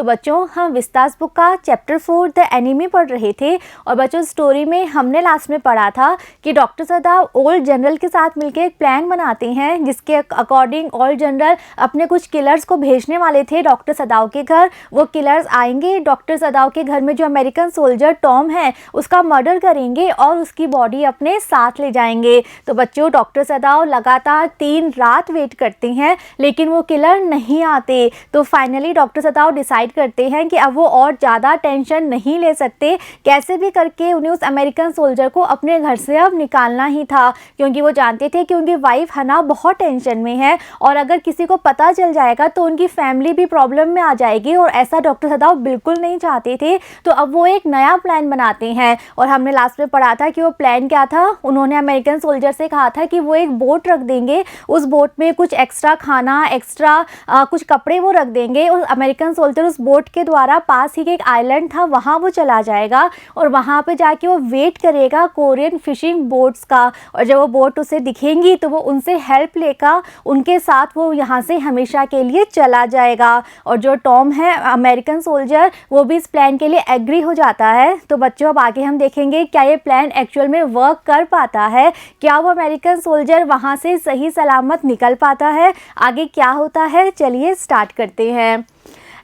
तो बच्चों हम विस्तास बुक का चैप्टर 4 द एनिमी पढ़ रहे थे और बच्चों स्टोरी में हमने लास्ट में पढ़ा था कि डॉक्टर सदाव ओल्ड जनरल के साथ मिलकर एक प्लान बनाते हैं जिसके अकॉर्डिंग ओल्ड जनरल अपने कुछ किलर्स को भेजने वाले थे डॉक्टर सदाव के घर। वो किलर्स आएंगे डॉक्टर सदाव के घर में जो अमेरिकन सोल्जर टॉम है उसका मर्डर करेंगे और उसकी बॉडी अपने साथ ले जाएंगे। तो बच्चों डॉक्टर सदाव लगातार 3 रात वेट करते हैं लेकिन वो किलर नहीं आते। तो फाइनली डॉक्टर सदाव डिसाइड करते हैं कि अब वो और ज़्यादा टेंशन नहीं ले सकते, कैसे भी करके उन्हें उस अमेरिकन सोल्जर को अपने घर से अब निकालना ही था, क्योंकि वो जानते थे कि उनकी वाइफ हना बहुत टेंशन में है और अगर किसी को पता चल जाएगा तो उनकी फैमिली भी प्रॉब्लम में आ जाएगी और ऐसा डॉक्टर सदाव बिल्कुल नहीं चाहते थे। तो अब वो एक नया प्लान बनाते हैं और हमने लास्ट में पढ़ा था कि वो प्लान क्या था। उन्होंने अमेरिकन सोल्जर से कहा था कि वो एक बोट रख देंगे, उस बोट में कुछ एक्स्ट्रा खाना एक्स्ट्रा कुछ कपड़े वो रख देंगे और अमेरिकन सोल्जर उस बोट के द्वारा पास ही एक आइलैंड था वहाँ वो चला जाएगा और वहाँ पे जाके वो वेट करेगा कोरियन फिशिंग बोट्स का और जब वो बोट उसे दिखेंगी तो वो उनसे हेल्प लेकर उनके साथ वो यहाँ से हमेशा के लिए चला जाएगा। और जो टॉम है अमेरिकन सोल्जर वो भी इस प्लान के लिए एग्री हो जाता है। तो बच्चों अब आगे हम देखेंगे क्या ये प्लान एक्चुअल में वर्क कर पाता है, क्या वो अमेरिकन सोल्जर वहाँ से सही सलामत निकल पाता है, आगे क्या होता है, चलिए स्टार्ट करते हैं।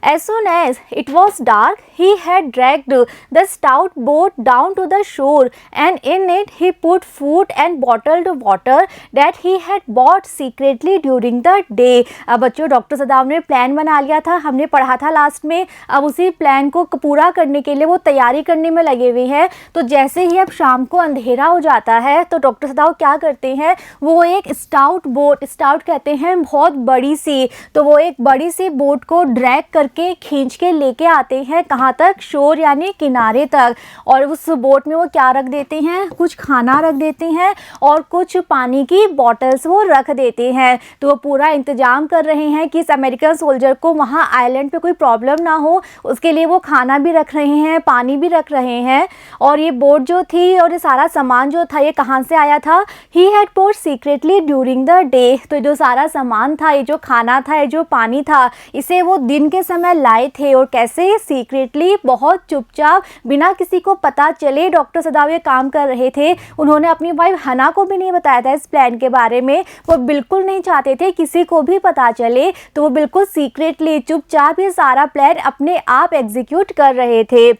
As soon as it was dark, he had dragged the stout boat down to the shore, and in it he put food and bottled water that he had bought secretly during the day. अब बच्चों doctor सदाव ने plan बना लिया था, हमने पढ़ा था last में। अब उसी प्लान को पूरा करने के लिए वो तैयारी करने में लगे हुए हैं। तो जैसे ही अब शाम को अंधेरा हो जाता है तो डॉक्टर सदाव क्या करते हैं, वो एक स्टाउट बोट, स्टाउट कहते हैं बहुत बड़ी सी, तो वो एक बड़ी सी बोट को ड्रैग करके खींच के लेके आते हैं कहाँ तक, शोर यानी किनारे तक। और उस बोट में वो क्या रख देते हैं, कुछ खाना रख देते हैं और कुछ पानी की बॉटल्स वो रख देते हैं। तो वो पूरा इंतजाम कर रहे हैं कि इस अमेरिकन सोल्जर को वहाँ आइलैंड पे कोई प्रॉब्लम ना हो, उसके लिए वो खाना भी रख रहे हैं, पानी भी रख रहे हैं। और ये बोट जो थी और ये सारा सामान जो था ये कहाँ से आया था, he had port secretly during the day. तो जो सारा सामान था, ये जो खाना था, ये जो पानी था, इसे वो दिन के समय लाए थे और कैसे, सीक्रेटली, बहुत चुपचाप, बिना किसी को पता चले डॉक्टर सदाव ये काम कर रहे थे। उन्होंने अपनी वाइफ हना को भी नहीं बताया था इस प्लान के बारे में, वो बिल्कुल नहीं चाहते थे किसी को भी पता चले, तो वो बिल्कुल सीक्रेटली चुपचाप ये सारा प्लान अपने आप एग्जीक्यूट कर रहे थे।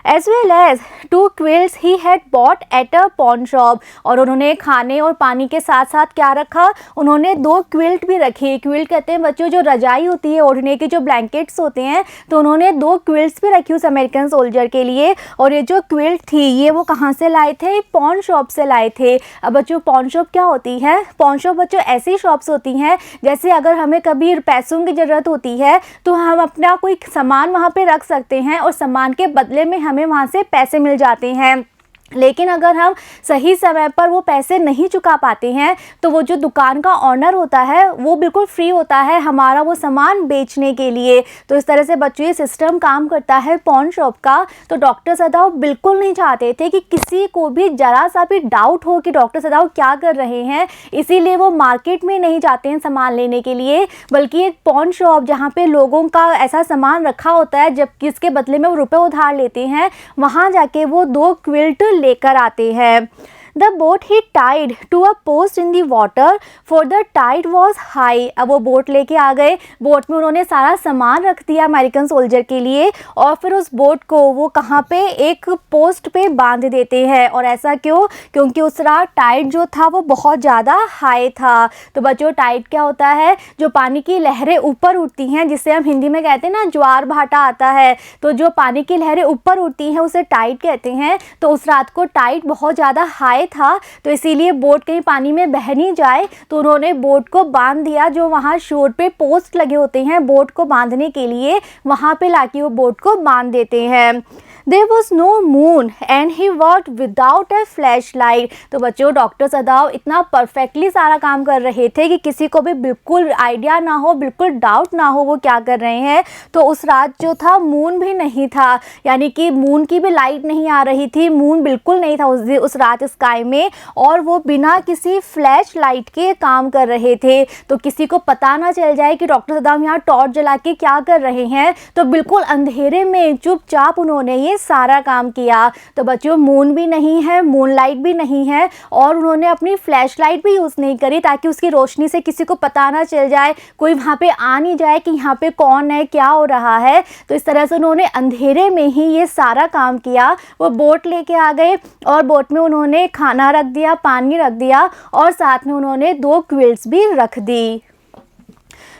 As well as 2 quilts he had bought at a pawn shop। और उन्होंने खाने और पानी के साथ साथ क्या रखा, उन्होंने 2 क्विल्ट भी रखी। क्विल्ट कहते हैं बच्चों जो रजाई होती है, ओढ़ने के जो ब्लैंकेट्स होते हैं, तो उन्होंने 2 क्विल्ट्स भी रखी उस अमेरिकन सोल्जर के लिए। और ये जो क्विल्ट थी ये वो कहाँ से लाए थे, पॉन शॉप से लाए थे। अब बच्चों पॉन शॉप क्या होती है, पॉन शॉप बच्चों ऐसी शॉप्स होती हैं जैसे अगर हमें कभी पैसों की ज़रूरत होती है तो हम अपना कोई सामान वहाँ पर रख सकते हैं और सामान के बदले में हमें वहाँ से पैसे मिल जाते हैं। लेकिन अगर हम सही समय पर वो पैसे नहीं चुका पाते हैं तो वो जो दुकान का ऑनर होता है वो बिल्कुल फ्री होता है हमारा वो सामान बेचने के लिए। तो इस तरह से बच्चों ये सिस्टम काम करता है पॉन शॉप का। तो डॉक्टर सदाव बिल्कुल नहीं चाहते थे कि किसी को भी ज़रा सा भी डाउट हो कि डॉक्टर सदाव क्या कर रहे हैं, इसीलिए वो मार्केट में नहीं जाते हैं सामान लेने के लिए, बल्कि एक पॉन शॉप जहाँ पे लोगों का ऐसा सामान रखा होता है जब किसके बदले में वो रुपए उधार लेते हैं, वहाँ जाके वो 2 क्विल्ट लेकर आते हैं। The boat he tied to a post in the water, for the tide was high। अब वो बोट लेके आ गए, बोट में उन्होंने सारा सामान रख दिया अमेरिकन सोल्जर के लिए और फिर उस बोट को वो कहाँ पे, एक पोस्ट पे बांध देते हैं। और ऐसा क्यों, क्योंकि उस रात टाइड जो था वो बहुत ज़्यादा हाई था। तो बच्चों टाइड क्या होता है, जो पानी की लहरें ऊपर उठती हैं, जिसे हम हिंदी में कहते हैं ना ज्वार भाटा आता है, तो जो पानी की लहरें ऊपर उठती हैं उसे टाइड कहते हैं। तो उस रात को टाइड बहुत ज़्यादा हाई था, तो इसीलिए बोट कहीं पानी में बह नहीं जाए तो उन्होंने बोट को बांध दिया। जो वहाँ शोर पे पोस्ट लगे होते हैं बोट को बांधने के लिए, वहाँ पे लाके वो बोट को बांध देते हैं। There was no moon and he worked without a flashlight। तो बच्चों डॉक्टर सदाव इतना परफेक्टली सारा काम कर रहे थे कि किसी को भी बिल्कुल आइडिया ना हो, बिल्कुल डाउट ना हो वो क्या कर रहे हैं। तो उस रात जो था मून भी नहीं था, यानी कि मून की भी लाइट नहीं आ रही थी, मून बिल्कुल नहीं था उस रात स्काई स्काई में और वो बिना किसी फ्लैश लाइट के काम कर रहे थे, तो किसी को पता ना चल जाए कि डॉक्टर सदाम यहाँ टॉर्च जला के क्या कर रहे हैं। तो बिल्कुल अंधेरे में चुपचाप उन्होंने ये सारा काम किया। तो बच्चों मून भी नहीं है, मून लाइट भी नहीं है और उन्होंने अपनी फ्लैश लाइट भी यूज़ नहीं करी ताकि उसकी रोशनी से किसी को पता ना चल जाए, कोई वहाँ पे आ नहीं जाए कि यहाँ पे कौन है, क्या हो रहा है। तो इस तरह से उन्होंने अंधेरे में ही ये सारा काम किया। वो बोट लेके आ गए और बोट में उन्होंने खाना रख दिया, पानी रख दिया और साथ में उन्होंने 2 क्विल्स भी रख दी।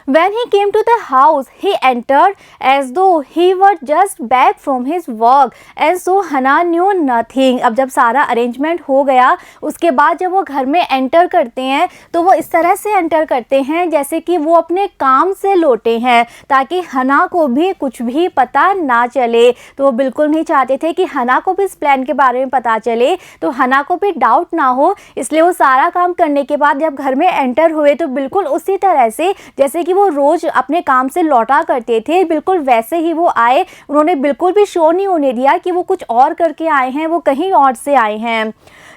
When he came to the house, he entered as though he were just back from his work, and so Hana knew nothing. अब जब सारा अरेंजमेंट हो गया उसके बाद जब वो घर में एंटर करते हैं तो वो इस तरह से एंटर करते हैं जैसे कि वो अपने काम से लौटे हैं, ताकि हना को भी कुछ भी पता ना चले। तो वो बिल्कुल नहीं चाहते थे कि हना को भी इस प्लान के बारे में पता चले, तो हना को भी डाउट ना हो, इसलिए वो सारा काम करने के बाद जब घर में एंटर हुए तो बिल्कुल उसी तरह से जैसे कि वो रोज अपने काम से लौटा करते थे, बिल्कुल वैसे ही वो आए। उन्होंने बिल्कुल भी शो नहीं होने दिया कि वो कुछ और करके आए हैं, वो कहीं और से आए हैं।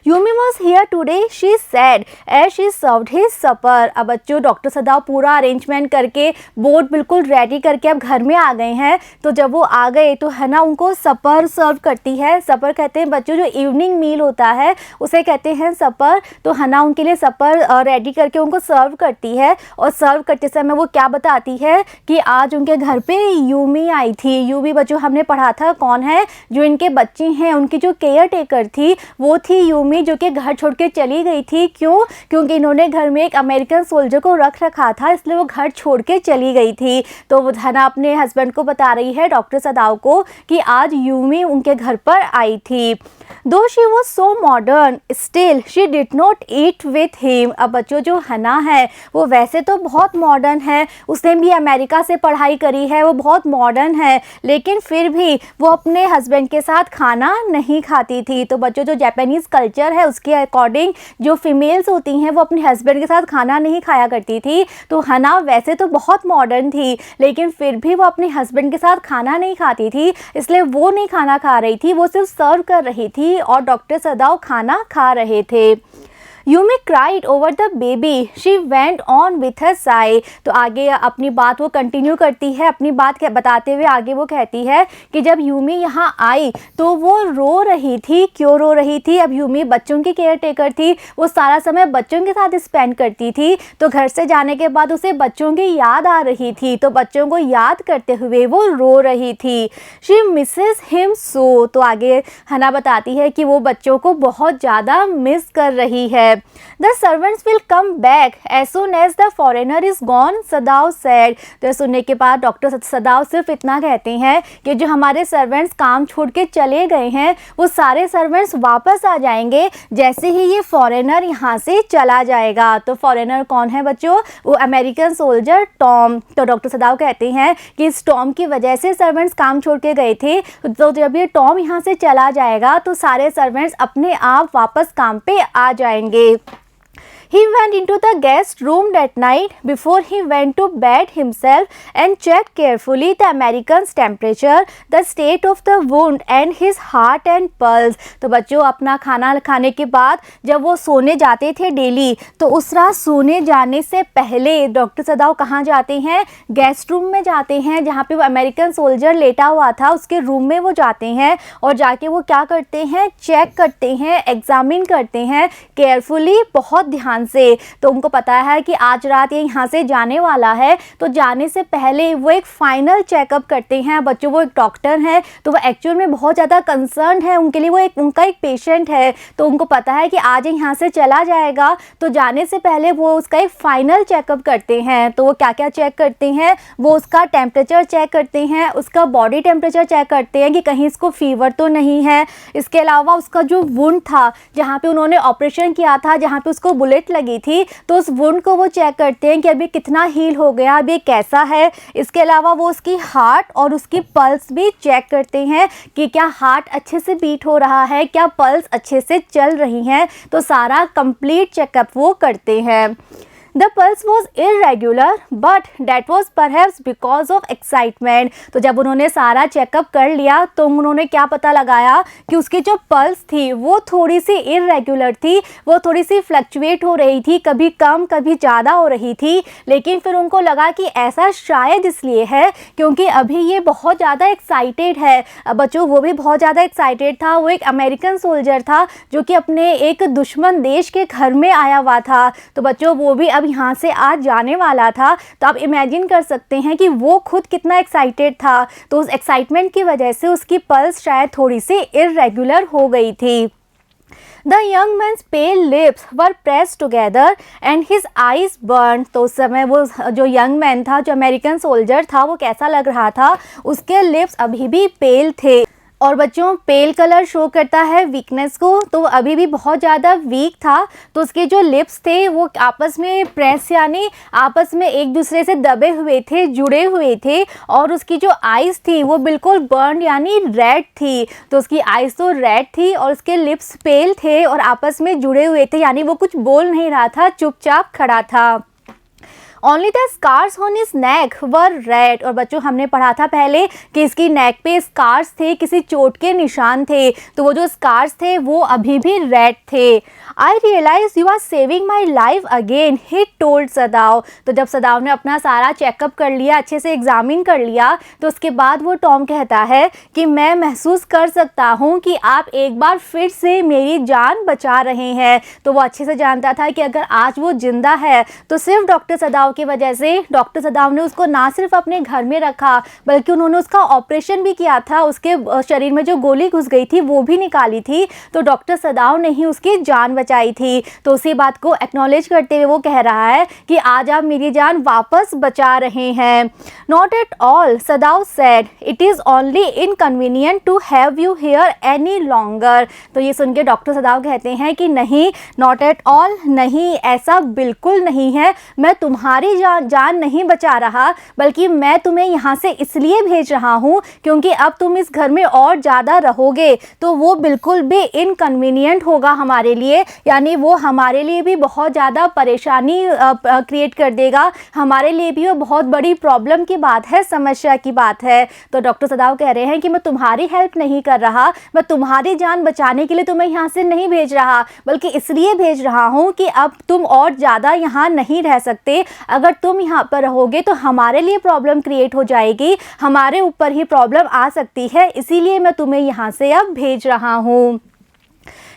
Yumi was here today, she said as she served his supper. अब बच्चों डॉक्टर सदाव पूरा अरेंजमेंट करके बोट बिल्कुल रेडी करके अब घर में आ गए हैं। तो जब वो आ गए तो है ना उनको सपर सर्व करती है। सपर कहते हैं बच्चों जो इवनिंग मील होता है उसे कहते हैं सपर। तो हना उनके लिए सपर रेडी करके उनको सर्व करती है और सर्व करते समय वो क्या बताती है कि आज उनके घर पे यूमी आई थी। यूमी बच्चों हमने पढ़ा था कौन है, जो इनके बच्चे हैं उनकी जो केयर टेकर थी वो थी यूमी, जो कि घर छोड़ के चली गई थी। क्यों? क्योंकि इन्होंने घर में एक अमेरिकन सोल्जर को रख रखा था, इसलिए वो घर छोड़ के चली गई थी। तो वो हना अपने हस्बैंड को बता रही है डॉक्टर सदाव को कि आज यूमी उनके घर पर आई थी। दो she was so modern still she did not eat with him. अब बच्चों जो हना है वो वैसे तो बहुत मॉडर्न है, उसने भी अमेरिका से पढ़ाई करी है, वो बहुत मॉडर्न है, लेकिन फिर भी वो अपने हस्बैंड के साथ खाना नहीं खाती थी। तो बच्चों जो जापानीज़ कल्चर है उसके अकॉर्डिंग जो फीमेल्स होती हैं वो अपने हस्बैंड के साथ खाना नहीं खाया करती थी। तो हना वैसे तो बहुत मॉडर्न थी लेकिन फिर भी वो अपने हस्बैंड के साथ खाना नहीं खाती थी, इसलिए वो नहीं खाना खा रही थी, वो सिर्फ सर्व कर रही थी और डॉक्टर सदाव खाना खा रहे थे। Yumi cried over the baby, she went on with her Sai. तो आगे अपनी बात वो कंटिन्यू करती है, अपनी बात बताते हुए आगे वो कहती है कि जब यूमी यहाँ आई तो वो रो रही थी। क्यों रो रही थी? अब यूमी बच्चों की केयर टेकर थी, वो सारा समय बच्चों के साथ स्पेंड करती थी, तो घर से जाने के बाद उसे बच्चों की याद आ रही थी, तो बच्चों को याद करते हुए वो रो रही थी। She Mrs him so. तो आगे हना बताती है कि वो बच्चों को बहुत ज़्यादा मिस कर रही है। The servants will come back as soon as the foreigner is gone, सदाव said। तो सुनने के बाद डॉक्टर सदाव सिर्फ इतना कहते हैं कि जो हमारे सर्वेंट्स काम छोड़ के चले गए हैं वो सारे सर्वेंट्स वापस आ जाएंगे जैसे ही ये फॉरेनर यहाँ से चला जाएगा। तो फॉरेनर कौन है बच्चों? वो अमेरिकन सोल्जर टॉम। तो डॉक्टर सदाव कहते हैं कि इस टॉम की वजह से सर्वेंट्स काम छोड़ के गए थे, तो जब ये टॉम यहाँ से चला जाएगा तो सारे सर्वेंट्स अपने आप वापस काम पे आ जाएंगे। He went into the guest room that night before he went to bed himself and checked carefully the American's temperature, the state of the wound and his heart and pulse। तो बच्चों अपना खाना खाने के बाद जब वो सोने जाते थे डेली, तो उस रात सोने जाने से पहले डॉक्टर सदाव कहाँ जाते हैं? गेस्ट रूम में जाते हैं, जहाँ पे वो अमेरिकन सोल्जर लेटा हुआ था उसके रूम में वो जाते हैं और जाके वो क्या करते हैं? चेक करते हैं, एग्जामिन करते हैं केयरफुली, बहुत ध्यान से। तो उनको पता है कि आज रात ये यहाँ से जाने वाला है, तो जाने से पहले वो एक फाइनल चेकअप करते हैं। बच्चों वो एक डॉक्टर हैं तो वो एक्चुअल में बहुत ज़्यादा कंसर्न है उनके लिए, वो उनका एक पेशेंट है, तो उनको पता है कि आज यहाँ से चला जाएगा, तो जाने से पहले वो उसका एक फाइनल चेकअप करते हैं। तो वो क्या क्या चेक करते हैं? वो उसका टेम्परेचर चेक करते हैं, उसका बॉडी टेम्परेचर चेक करते हैं कि कहीं इसको फीवर तो नहीं है। इसके अलावा उसका जो वुंड था जहाँ पे उन्होंने ऑपरेशन किया था, जहाँ पे उसको बुलेट लगी थी, तो उस वुंड को वो चेक करते हैं कि अभी कितना हील हो गया, अभी कैसा है। इसके अलावा वो उसकी हार्ट और उसकी पल्स भी चेक करते हैं कि क्या हार्ट अच्छे से बीट हो रहा है, क्या पल्स अच्छे से चल रही हैं। तो सारा कंप्लीट चेकअप वो करते हैं। The pulse was irregular but that was perhaps because of excitement. तो जब उन्होंने सारा चेकअप कर लिया तो उन्होंने क्या पता लगाया कि उसकी जो पल्स थी वो थोड़ी सी इरेगुलर थी, वो थोड़ी सी फ्लक्चुएट हो रही थी, कभी कम कभी ज़्यादा हो रही थी। लेकिन फिर उनको लगा कि ऐसा शायद इसलिए है क्योंकि अभी ये बहुत ज़्यादा एक्साइटेड है। बच्चों वो भी बहुत ज़्यादा एक्साइटेड था। वो एक अमेरिकन सोल्जर था जो कि अपने एक दुश्मन देश के घर में आया हुआ था। तो बच्चों वो भी अब यहाँ से आज जाने वाला था। तो आप इमेजिन कर सकते हैं कि वो खुद कितना एक्साइटेड था। तो उस एक्साइटमेंट की वजह से उसकी पल्स शायद थोड़ी सी इरेगुलर हो गई थी। The young man's pale lips were pressed together and his eyes burned। तो उस समय वो जो यंग मैन था, जो अमेरिकन सोल्जर था, वो कैसा लग रहा था, उसके लिप्स अभी भी पेल थे। और बच्चों पेल कलर शो करता है वीकनेस को, तो अभी भी बहुत ज़्यादा वीक था। तो उसके जो लिप्स थे वो आपस में प्रेस यानी आपस में एक दूसरे से दबे हुए थे, जुड़े हुए थे। और उसकी जो आइज़ थी वो बिल्कुल बर्न यानी रेड थी। तो उसकी आइज़ तो रेड थी और उसके लिप्स पेल थे और आपस में जुड़े हुए थे, यानी वो कुछ बोल नहीं रहा था, चुपचाप खड़ा था। Only the scars on his neck were red। और बच्चों हमने पढ़ा था पहले कि इसकी नेक पे स्कार्स थे, किसी चोट के निशान थे। तो वो जो स्कार्स थे वो अभी भी रेड थे। I realize you are saving my life again, he told सदाव। तो जब सदाव ने अपना सारा चेकअप कर लिया, अच्छे से एग्जामिन कर लिया, तो उसके बाद वो टॉम कहता है कि मैं महसूस कर सकता हूँ कि आप एक बार फिर से मेरी जान बचा रहे हैं। तो वो अच्छे से जानता था कि अगर आज वो जिंदा है तो सिर्फ डॉक्टर सदाव की वजह से। डॉक्टर सदाव ने उसको ना सिर्फ अपने घर में रखा बल्कि उन्होंने उसका ऑपरेशन भी किया था, उसके शरीर में जो गोली घुस गई थी वो भी निकाली थी। तो डॉक्टर सदाव ने ही उसकी जान बचाई थी। तो उसी बात को एक्नॉलेज करते हुए वो कह रहा है कि आज आप मेरी जान वापस बचा रहे हैं। Not at all, Sadao said, it is only inconvenient to have you here any longer. तो ये सुन के डॉक्टर सदाव कहते हैं कि नहीं, नॉट एट ऑल, नहीं, ऐसा बिल्कुल नहीं है। मैं तुम्हारी जान नहीं बचा रहा बल्कि मैं तुम्हें यहाँ से इसलिए भेज रहा हूँ क्योंकि अब तुम इस घर में और ज़्यादा रहोगे तो वो बिल्कुल भी इनकन्वीनियंट होगा हमारे लिए, यानी वो हमारे लिए भी बहुत ज़्यादा परेशानी क्रिएट कर देगा। हमारे लिए भी वो बहुत बड़ी प्रॉब्लम की बात है, समस्या की बात है। तो डॉक्टर सदाव कह रहे हैं कि मैं तुम्हारी हेल्प नहीं कर रहा, मैं तुम्हारी जान बचाने के लिए तुम्हें यहाँ से नहीं भेज रहा बल्कि इसलिए भेज रहा हूँ कि अब तुम और ज़्यादा यहाँ नहीं रह सकते। अगर तुम यहाँ पर रहोगे तो हमारे लिए प्रॉब्लम क्रिएट हो जाएगी, हमारे ऊपर ही प्रॉब्लम आ सकती है, इसीलिए मैं तुम्हें यहाँ से अब भेज रहा हूँ।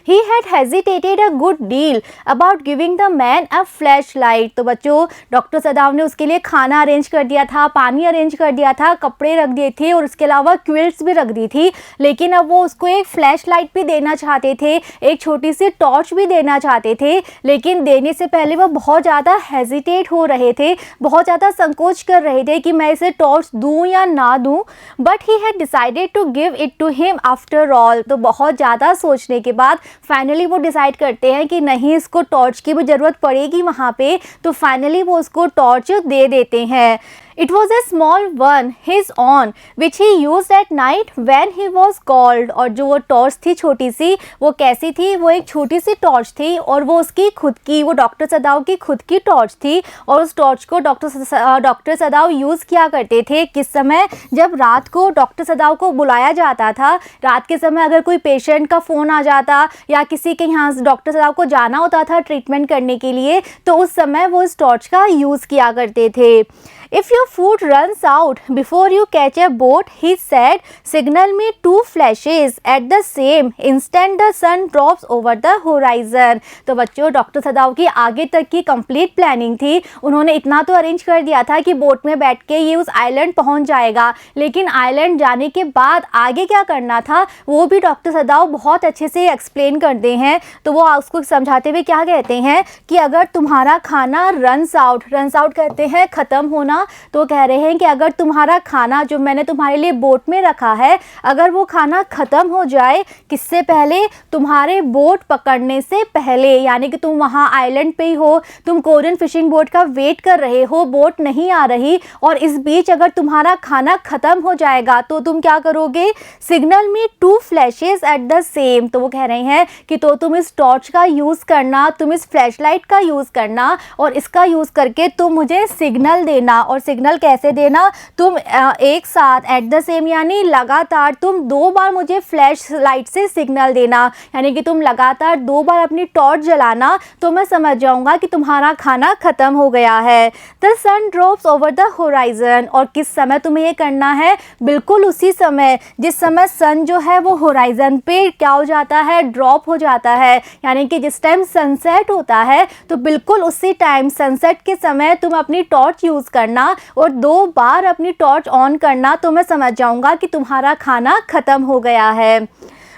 He had hesitated a good deal about giving the man a flashlight। तो बच्चों डॉक्टर सदाव ने उसके लिए खाना अरेंज कर दिया था, पानी अरेंज कर दिया था, कपड़े रख दिए थे और उसके अलावा क्विल्ट्स भी रख दी थी। लेकिन अब वो उसको एक फ्लैश लाइट भी देना चाहते थे, एक छोटी सी टॉर्च भी देना चाहते थे। लेकिन देने से पहले वो बहुत ज़्यादा हेजिटेट हो रहे थे, बहुत ज़्यादा संकोच कर रहे थे कि मैं इसे टॉर्च दूँ या ना दूँ। But he had decided to give it to him after all. तो बहुत ज़्यादा सोचने के बाद फाइनली वो डिसाइड करते हैं कि नहीं, इसको टॉर्च की भी ज़रूरत पड़ेगी वहाँ पे। तो फाइनली वो उसको टॉर्च दे देते हैं। It was a small one, his own, which he used at night when he was called। और जो वो टॉर्च थी छोटी सी, वो कैसी थी, वो एक छोटी सी टॉर्च थी और वो उसकी खुद की, वो डॉक्टर सदाव की खुद की टॉर्च थी। और उस टॉर्च को डॉक्टर सदाव यूज़ किया करते थे किस समय, जब रात को डॉक्टर सदाव को बुलाया जाता था। रात के समय अगर कोई पेशेंट का फ़ोन आ जाता या किसी के यहाँ डॉक्टर सदाव को जाना होता था ट्रीटमेंट करने के लिए, तो उस समय वो इस टॉर्च का यूज़ किया करते थे। If your food runs out before you catch a boat, he said, signal me 2 flashes at the same instant the sun drops over the horizon। तो बच्चों डॉक्टर सदाव की आगे तक की कंप्लीट प्लानिंग थी। उन्होंने इतना तो अरेंज कर दिया था कि बोट में बैठ के ये उस आइलैंड पहुंच जाएगा, लेकिन आइलैंड जाने के बाद आगे क्या करना था वो भी डॉक्टर सदाव बहुत अच्छे से एक्सप्लेन करते हैं। तो वो उसको समझाते हुए क्या कहते हैं कि अगर तुम्हारा खाना रन्स आउट कहते हैं ख़त्म होना, देना। तो कह रहे हैं कि अगर तुम्हारा खाना जो मैंने तुम्हारे लिए बोट में रखा है, अगर वो खाना ख़त्म हो जाए किससे पहले, तुम्हारे बोट पकड़ने से पहले, यानी कि तुम वहाँ आइलैंड पे ही हो, तुम कोरियन फिशिंग बोट का वेट कर रहे हो, बोट नहीं आ रही, और इस बीच अगर तुम्हारा खाना ख़त्म हो जाएगा तो तुम क्या करोगे, signal me 2 flashes at the same. तो वो कह रहे हैं कि तो तुम इस टॉर्च का यूज़ करना, तुम इस फ्लैश लाइट का यूज़ करना, और इसका यूज़ करके तुम मुझे सिग्नल देना। और सिग्नल कैसे देना, तुम एक साथ एट द सेम यानी लगातार तुम 2 बार मुझे फ्लैश लाइट से सिग्नल देना, यानी कि तुम लगातार 2 बार अपनी टॉर्च जलाना, तो मैं समझ जाऊंगा कि तुम्हारा खाना ख़त्म हो गया है। The sun drops over the horizon, और किस समय तुम्हें ये करना है, बिल्कुल उसी समय जिस समय सन जो है वो होराइजन पे क्या हो जाता है, ड्रॉप हो जाता है, यानी कि जिस टाइम सनसेट होता है तो बिल्कुल उसी टाइम सनसेट के समय तुम अपनी टॉर्च यूज़ करना और 2 बार अपनी टॉर्च ऑन करना, तो मैं समझ जाऊंगा कि तुम्हारा खाना ख़त्म हो गया है।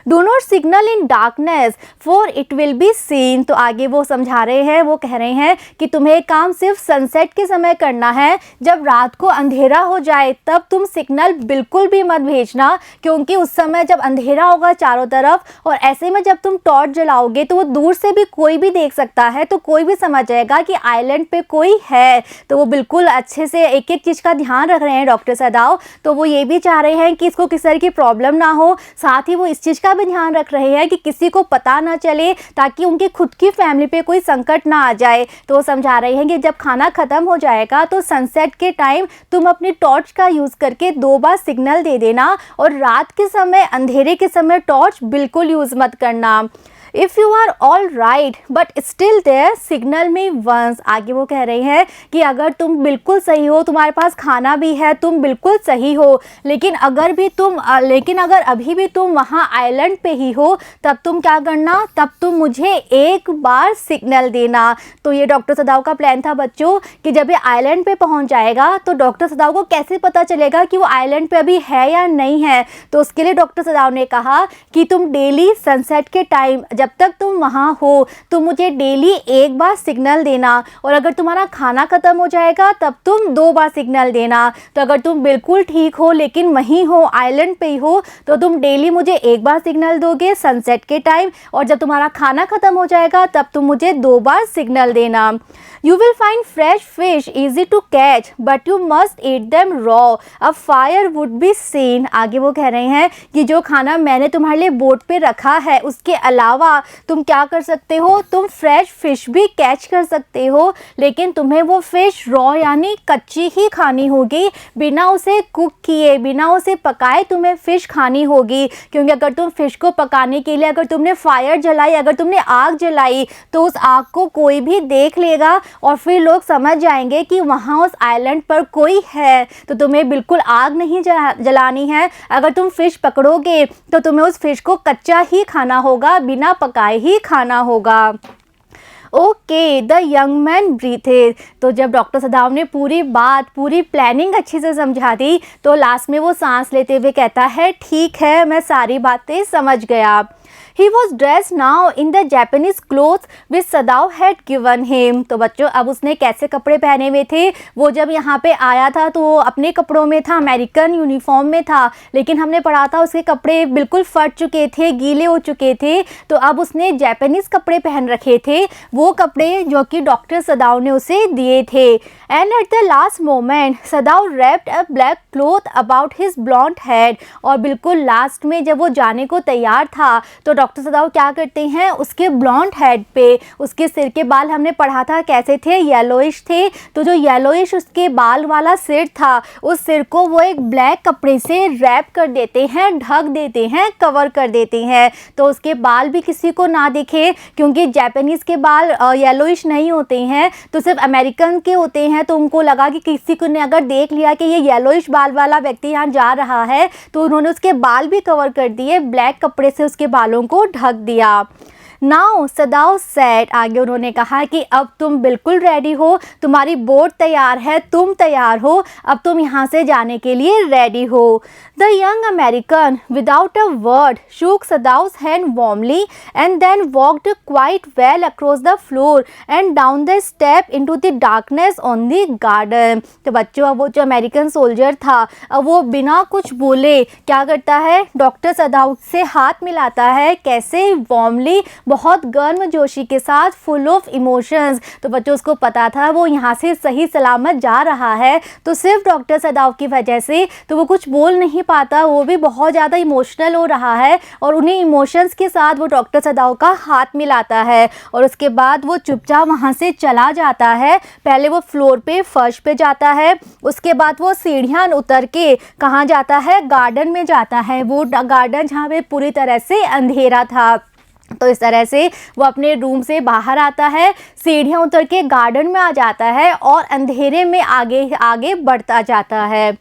Do not signal in darkness for it will be seen. तो आगे वो समझा रहे हैं, वो कह रहे हैं कि तुम्हें काम सिर्फ सनसेट के समय करना है, जब रात को अंधेरा हो जाए तब तुम सिग्नल बिल्कुल भी मत भेजना, क्योंकि उस समय जब अंधेरा होगा चारों तरफ और ऐसे में जब तुम टॉर्च जलाओगे तो वो दूर से भी कोई भी देख सकता है, तो कोई भी समझ जाएगा कि आइलैंड पे कोई है। तो वो बिल्कुल अच्छे से एक एक चीज़ का ध्यान रख रहे हैं डॉक्टर सदाव। तो वो ये भी चाह रहे हैं कि इसको किसी तरह की प्रॉब्लम ना हो, साथ ही वो इस चीज़ का भी ध्यान रख रहे हैं कि किसी को पता ना चले, ताकि उनकी खुद की फैमिली पे कोई संकट ना आ जाए। तो वो समझा रहे हैं कि जब खाना ख़त्म हो जाएगा तो सनसेट के टाइम तुम अपनी टॉर्च का यूज़ करके 2 बार सिग्नल दे देना, और रात के समय अंधेरे के समय टॉर्च बिल्कुल यूज़ मत करना। If you are all right but still there signal me once. आगे वो कह रहे हैं कि अगर तुम बिल्कुल सही हो, तुम्हारे पास खाना भी है, तुम बिल्कुल सही हो, लेकिन अगर अभी भी तुम वहाँ आइलैंड पे ही हो, तब तुम क्या करना, तब तुम मुझे एक बार सिग्नल देना। तो ये डॉक्टर सदाव का प्लान था बच्चों कि जब ये आइलैंड पे पहुँच जाएगा तो डॉक्टर सदाव को कैसे पता चलेगा कि वो आइलैंड पे अभी है या नहीं है। तो उसके लिए डॉक्टर सदाव ने कहा कि तुम डेली सनसेट के टाइम जब तक तुम वहाँ हो तो मुझे डेली एक बार सिग्नल देना, और अगर तुम्हारा खाना ख़त्म हो जाएगा तब तुम 2 बार सिग्नल देना। तो अगर तुम बिल्कुल ठीक हो लेकिन वहीं हो, आइलैंड पे ही हो, तो तुम डेली मुझे एक बार सिग्नल दोगे सनसेट के टाइम, और जब तुम्हारा खाना ख़त्म हो जाएगा तब तुम मुझे 2 बार सिग्नल देना। You will find fresh fish easy to catch, but you must eat them raw. A fire would be seen. आगे वो कह रहे हैं कि जो खाना मैंने तुम्हारे लिए बोट पे रखा है उसके अलावा तुम क्या कर सकते हो, तुम फ्रेश फिश भी कैच कर सकते हो, लेकिन तुम्हें वो फिश रॉ यानी कच्ची ही खानी होगी, बिना उसे कुक किए, बिना उसे पकाए तुम्हें फ़िश खानी होगी। क्योंकि अगर तुम फ़िश को पकाने के लिए अगर तुमने फायर जलाई, अगर तुमने आग जलाई, तो उस आग को कोई भी देख लेगा और फिर लोग समझ जाएंगे कि वहाँ उस आइलैंड पर कोई है। तो तुम्हें बिल्कुल आग नहीं जलानी है। अगर तुम फ़िश पकड़ोगे तो तुम्हें उस फ़िश को कच्चा ही खाना होगा, बिना पकाए ही खाना होगा। Okay, the young man ब्रीथेड। तो जब डॉक्टर सदाव ने पूरी प्लानिंग अच्छे से समझा दी तो लास्ट में वो सांस लेते हुए कहता है, ठीक है, मैं सारी बातें समझ गया। He was dressed now in the Japanese clothes which सदाव had given him। तो बच्चों अब उसने कैसे कपड़े पहने हुए थे, वो जब यहाँ पे आया था तो वो अपने कपड़ों में था, अमेरिकन यूनिफॉर्म में था, लेकिन हमने पढ़ा था उसके कपड़े बिल्कुल फट चुके थे, गीले हो चुके थे। तो अब उसने जापानीज़ कपड़े पहन रखे थे, वो कपड़े जो कि डॉक्टर सदाव ने उसे दिए थे। And at the last moment Sadao wrapped a black cloth about his blond head. और बिल्कुल लास्ट में जब वो जाने को तैयार था तो डॉक्टर सदाव क्या करते हैं, उसके ब्लॉन्ड हेड पे, उसके सिर के बाल हमने पढ़ा था कैसे थे, येलोइश थे। तो जो येलोइश उसके बाल वाला सिर था, उस सिर को वो एक ब्लैक कपड़े से रैप कर देते हैं, ढक देते हैं, कवर कर देते हैं, तो उसके बाल भी किसी को ना दिखे। क्योंकि जापानीज़ के बाल येलोइश नहीं होते हैं, तो सिर्फ अमेरिकन के होते हैं। तो उनको लगा कि किसी को ने अगर देख लिया कि ये येलोइश बाल वाला व्यक्ति यहाँ जा रहा है, तो उन्होंने उसके बाल भी कवर कर दिए, ब्लैक कपड़े से उसके बालों को ढक दिया। नाउ सदाओ सेड, आगे उन्होंने कहा कि अब तुम बिल्कुल रेडी हो, तुम्हारी बोट तैयार है, तुम तैयार हो, अब तुम यहाँ से जाने के लिए रेडी हो। The young American without a word shook Sadao's hand warmly and then walked quite well across the floor and down the step into the darkness on the garden। तो बच्चों, अब वो जो अमेरिकन सोल्जर था, अब वो बिना कुछ बोले क्या करता है, डॉक्टर सदाओ से हाथ मिलाता है। कैसे? वार्मली, बहुत गर्मजोशी के साथ, फुल ऑफ इमोशंस। तो बच्चों, उसको पता था वो यहाँ से सही सलामत जा रहा है, तो सिर्फ डॉक्टर सदाओ की वजह से तो वो कुछ बोल नहीं पाता, वो भी बहुत ज़्यादा इमोशनल हो रहा है और उन्हीं इमोशंस के साथ वो डॉक्टर सदाओ का हाथ मिलाता है और उसके बाद वो चुपचाप वहाँ से चला जाता है। पहले वो फ्लोर पे, फर्श पे जाता है, उसके बाद वो सीढ़ियाँ उतर के कहाँ जाता है, गार्डन में जाता है। वो गार्डन जहाँ पे पूरी तरह से अंधेरा था। तो इस तरह से वो अपने रूम से बाहर आता है, सीढ़ियाँ उतर के गार्डन में आ जाता है और अंधेरे में आगे आगे बढ़ता जाता है।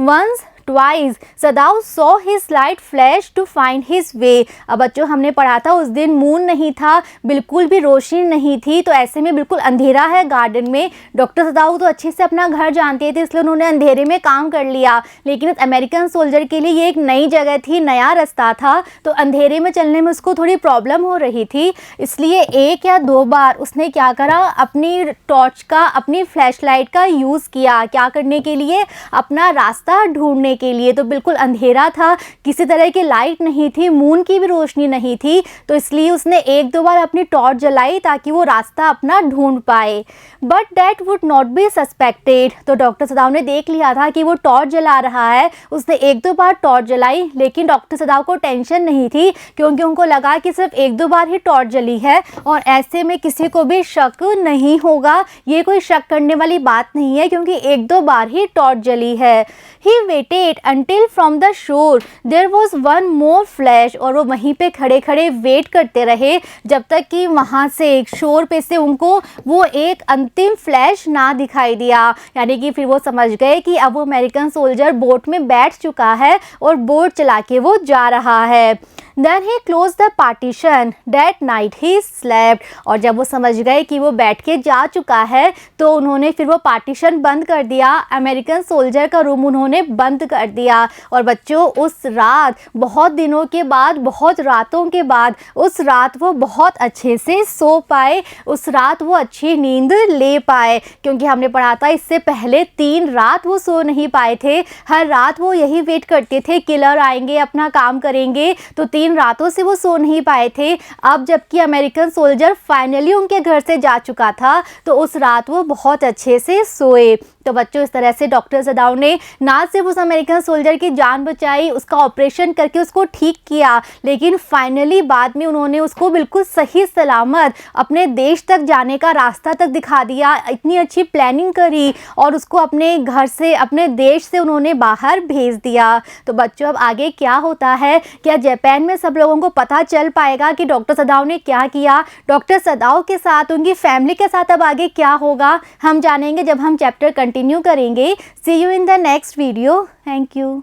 Once twice Sadao saw his light flash to find his way. अब बच्चों, हमने पढ़ा था उस दिन मून नहीं था, बिल्कुल भी रोशनी नहीं थी, तो ऐसे में बिल्कुल अंधेरा है गार्डन में। डॉक्टर सदाओ तो अच्छे से अपना घर जानते थे, इसलिए उन्होंने अंधेरे में काम कर लिया, लेकिन अमेरिकन सोल्जर के लिए ये एक नई जगह थी, नया रास्ता था, तो अंधेरे में चलने में उसको थोड़ी प्रॉब्लम हो रही थी। इसलिए एक या दो बार उसने क्या करा, अपनी टॉर्च का, अपनी फ्लैश लाइट का यूज़ किया। क्या करने के लिए? अपना रास्ता ढूंढने के लिए। तो बिल्कुल अंधेरा था, किसी तरह की लाइट नहीं थी, मून की भी रोशनी नहीं थी, तो इसलिए उसने एक दो बार अपनी टॉर्च जलाई ताकि वो रास्ता अपना ढूंढ पाए। But that would not be suspected. तो डॉक्टर सदाओ ने देख लिया था कि वो टॉर्च जला रहा है, उसने एक दो बार टॉर्च जलाई, लेकिन डॉक्टर सदाओ को टेंशन नहीं थी, क्योंकि उनको लगा कि सिर्फ एक दो बार ही टॉर्च जली है और ऐसे में किसी को भी शक नहीं होगा। ये कोई शक करने वाली बात नहीं है, क्योंकि एक दो बार ही टॉर्च जली है। He waited until from the shore there was one more flash। और वो वहीं पे खड़े खड़े वेट करते रहे जब तक कि वहाँ से शोर पे से उनको वो एक अंतिम फ्लैश ना दिखाई दिया। यानी कि फिर वो समझ गए कि अब वो अमेरिकन सोल्जर बोट में बैठ चुका है और बोट चला के वो जा रहा है। Then he closed the partition that night he slept। और जब वो समझ गए कि वो बैठ के जा चुका है, तो उन्होंने फिर वो पार्टीशन बंद कर दिया, अमेरिकन सोल्जर का रूम उन्होंने बंद कर दिया। और बच्चों, उस रात, बहुत दिनों के बाद, बहुत रातों के बाद, उस रात वो बहुत अच्छे से सो पाए, उस रात वो अच्छी नींद ले पाए, क्योंकि हमने पढ़ा था इससे पहले 3 रात वो सो नहीं पाए थे। हर रात वो यही वेट करते थे, किलर आएंगे, अपना काम करेंगे, तो 3 रातों से वो सो नहीं पाए थे। अब जबकि अमेरिकन सोल्जर फाइनली उनके घर से जा चुका था, तो उस रात वो बहुत अच्छे से सोए। तो बच्चों, इस तरह से डॉक्टर सदाओ ने ना सिर्फ उस अमेरिकन सोल्जर की जान बचाई, उसका ऑपरेशन करके उसको ठीक किया, लेकिन फाइनली बाद में उन्होंने उसको बिल्कुल सही सलामत अपने देश तक जाने का रास्ता तक दिखा दिया। इतनी अच्छी प्लानिंग करी और उसको अपने घर से, अपने देश से उन्होंने बाहर भेज दिया। तो बच्चों, अब आगे क्या होता है? क्या जापान में सब लोगों को पता चल पाएगा कि डॉक्टर सदाओ ने क्या किया? डॉक्टर सदाओ के साथ, उनकी फैमिली के साथ अब आगे क्या होगा, हम जानेंगे जब हम चैप्टर कंटिन्यू करेंगे। See you in the next video. Thank you.